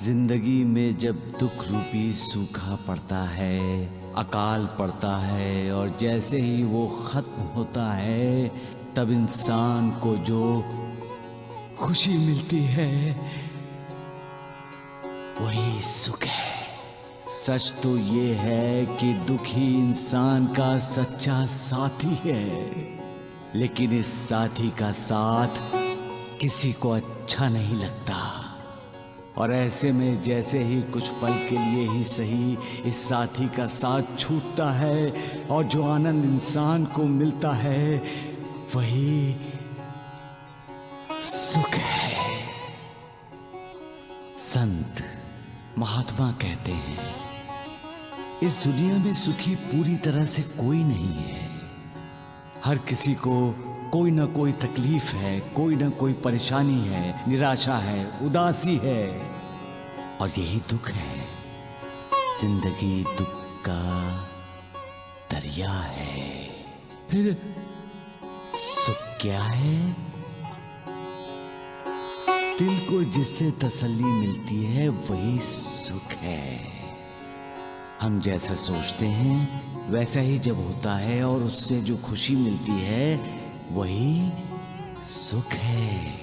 जिंदगी में जब दुख रूपी सूखा पड़ता है, अकाल पड़ता है और जैसे ही वो खत्म होता है तब इंसान को जो खुशी मिलती है वही सुख है। सच तो ये है कि दुखी इंसान का सच्चा साथी है, लेकिन इस साथी का साथ किसी को अच्छा नहीं लगता। और ऐसे में जैसे ही कुछ पल के लिए ही सही इस साथी का साथ छूटता है और जो आनंद इंसान को मिलता है वही सुख है। संत महात्मा कहते हैं, इस दुनिया में सुखी पूरी तरह से कोई नहीं है। हर किसी को कोई ना कोई तकलीफ है, कोई ना कोई परेशानी है, निराशा है, उदासी है और यही दुख है। जिंदगी दुख का दरिया है। फिर सुख क्या है? दिल को जिससे तसल्ली मिलती है वही सुख है। हम जैसा सोचते हैं वैसा ही जब होता है और उससे जो खुशी मिलती है वही सुख है।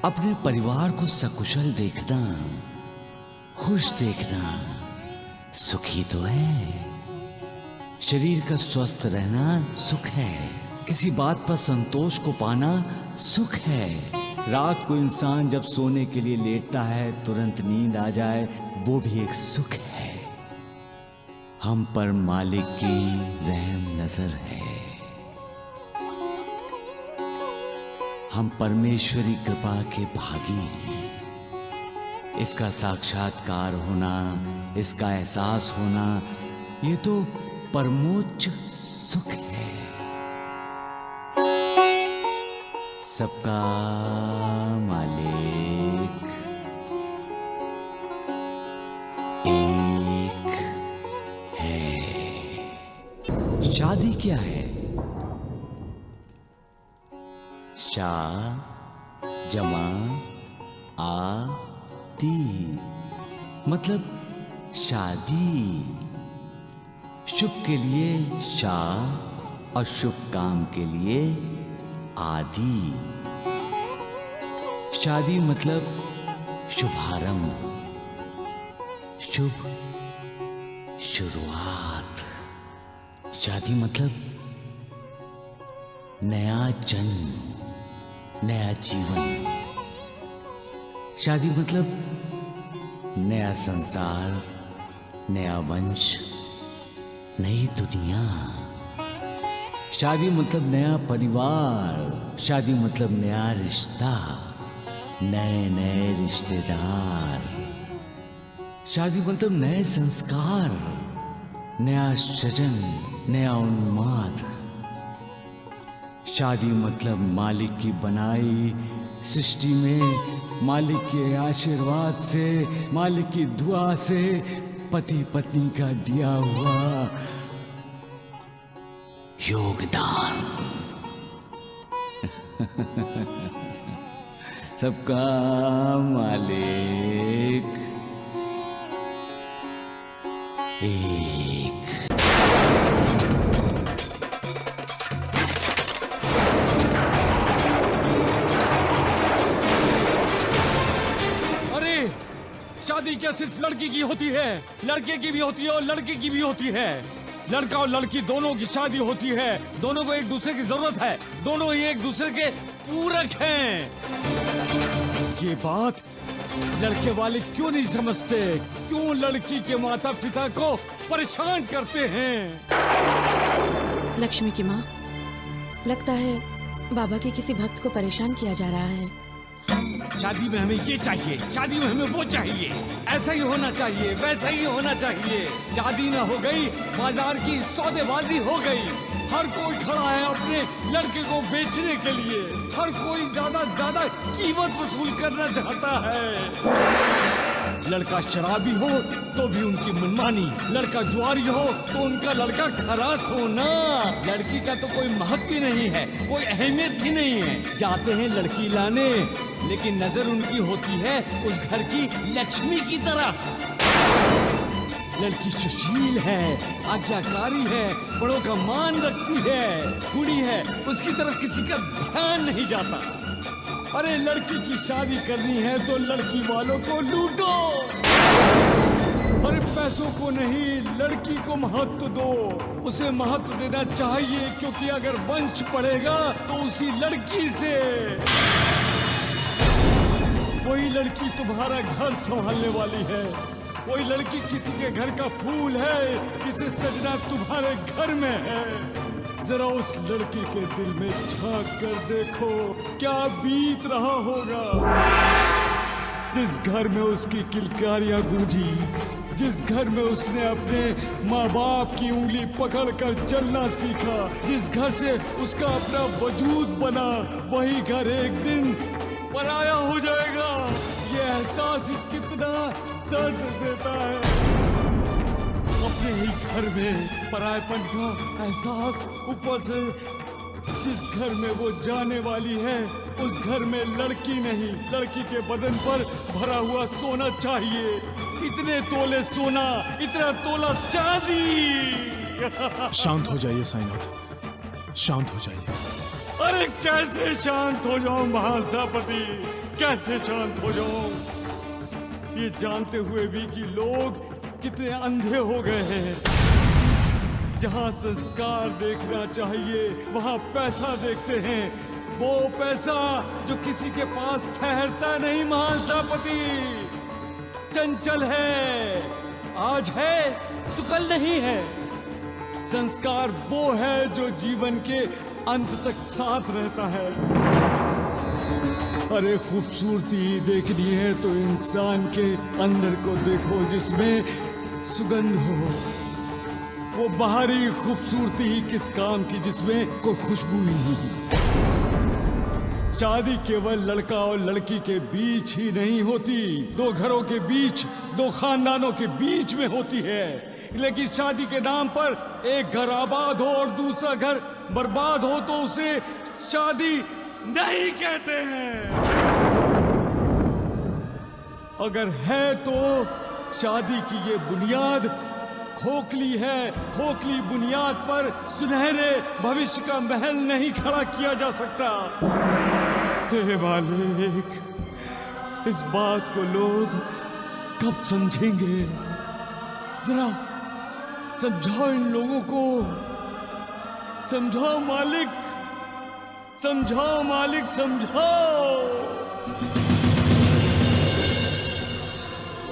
अपने परिवार को सकुशल देखना, खुश देखना सुख ही तो है। शरीर का स्वस्थ रहना सुख है। किसी बात पर संतोष को पाना सुख है। रात को इंसान जब सोने के लिए लेटता है तुरंत नींद आ जाए वो भी एक सुख है। हम पर मालिक की रहम नजर है। हम परमेश्वरी कृपा के भागी हैं। इसका साक्षात्कार होना, इसका एहसास होना ये तो परमोच्च सुख है। सबका मालिक एक है। शादी क्या है? शा जमा आ दी मतलब शादी। शुभ के लिए शा और शुभ काम के लिए आदि। शादी मतलब शुभारंभ, शुभ शुरुआत। शादी मतलब नया जन्म, नया जीवन। शादी मतलब नया संसार, नया वंश, नई दुनिया। शादी मतलब नया परिवार। शादी मतलब नया रिश्ता, नए नए रिश्तेदार। शादी मतलब नए संस्कार, नया सृजन, नया उन्माद। शादी मतलब मालिक की बनाई सृष्टि में मालिक के आशीर्वाद से, मालिक की दुआ से पति पत्नी का दिया हुआ योगदान। सबका मालिक एक। अरे शादी क्या सिर्फ लड़की की होती है? लड़के की भी होती है और लड़के की भी होती है। लड़का और लड़की दोनों की शादी होती है। दोनों को एक दूसरे की जरूरत है। दोनों ही एक दूसरे के पूरक हैं। ये बात लड़के वाले क्यों नहीं समझते? क्यों लड़की के माता पिता को परेशान करते हैं? लक्ष्मी की माँ, लगता है बाबा के किसी भक्त को परेशान किया जा रहा है। शादी में हमें ये चाहिए, शादी में हमें वो चाहिए, ऐसा ही होना चाहिए, वैसा ही होना चाहिए। शादी ना हो गई, बाजार की सौदेबाजी हो गई। हर कोई खड़ा है अपने लड़के को बेचने के लिए। हर कोई ज्यादा कीमत वसूल करना चाहता है। लड़का शराबी हो तो भी उनकी मनमानी, लड़का जुआरी हो तो उनका लड़का खरास होना। लड़की का तो कोई महत्व ही नहीं है, कोई अहमियत ही नहीं है। जाते हैं लड़की लाने लेकिन नजर उनकी होती है उस घर की लक्ष्मी की तरफ। लड़की सुशील है, आज्ञाकारी है, बड़ों का मान रखती है, गुणी है, उसकी तरफ किसी का ध्यान नहीं जाता। अरे लड़की की शादी करनी है तो लड़की वालों को लूटो, अरे पैसों को नहीं, लड़की को महत्व दो। उसे महत्व देना चाहिए, क्योंकि अगर वंश पड़ेगा तो उसी लड़की से। वही लड़की तुम्हारा घर संभालने वाली है, वही लड़की किसी के घर का फूल है जिसे सजना तुम्हारे घर में है। जरा उस लड़की के दिल में झांक कर देखो, क्या बीत रहा होगा। जिस घर में उसकी किलकारियां गूंजी, जिस घर में उसने अपने माँ बाप की उंगली पकड़कर चलना सीखा, जिस घर से उसका अपना वजूद बना, वही घर एक दिन पराया हो जाएगा। ये एहसास ही कितना दर्द देता है। अपने ही घर में परायपन का एहसास, ऊपर से जिस घर में वो जाने वाली है उस घर में लड़की नहीं, लड़की के बदन पर भरा हुआ सोना चाहिए। इतने तोले सोना, इतना तोला चांदी। शांत हो जाइए साईनाथ, शांत हो जाइए। अरे कैसे शांत हो जाऊं महासभापति, कैसे शांत हो जाऊं, ये जानते हुए भी कि लोग कितने अंधे हो गए हैं। जहां संस्कार देखना चाहिए वहां पैसा देखते हैं, वो पैसा जो किसी के पास ठहरता नहीं महासभापति, चंचल है, आज है तो कल नहीं है। संस्कार वो है जो जीवन के अंत तक साथ रहता है। अरे खूबसूरती देखनी है तो इंसान के अंदर को देखो, जिसमें सुगंध हो। वो बाहरी खूबसूरती ही किस काम की जिसमें कोई खुशबू ही नहीं। शादी केवल लड़का और लड़की के बीच ही नहीं होती, दो घरों के बीच, दो खानदानों के बीच में होती है। लेकिन शादी के नाम पर एक घर आबाद हो और दूसरा घर बर्बाद हो तो उसे शादी नहीं कहते हैं। अगर है तो शादी की ये बुनियाद खोखली है, खोखली बुनियाद पर सुनहरे भविष्य का महल नहीं खड़ा किया जा सकता। हे मालिक, इस बात को लोग कब समझेंगे? जरा समझाओ इन लोगों को, समझाओ मालिक, समझाओ मालिक, समझाओ।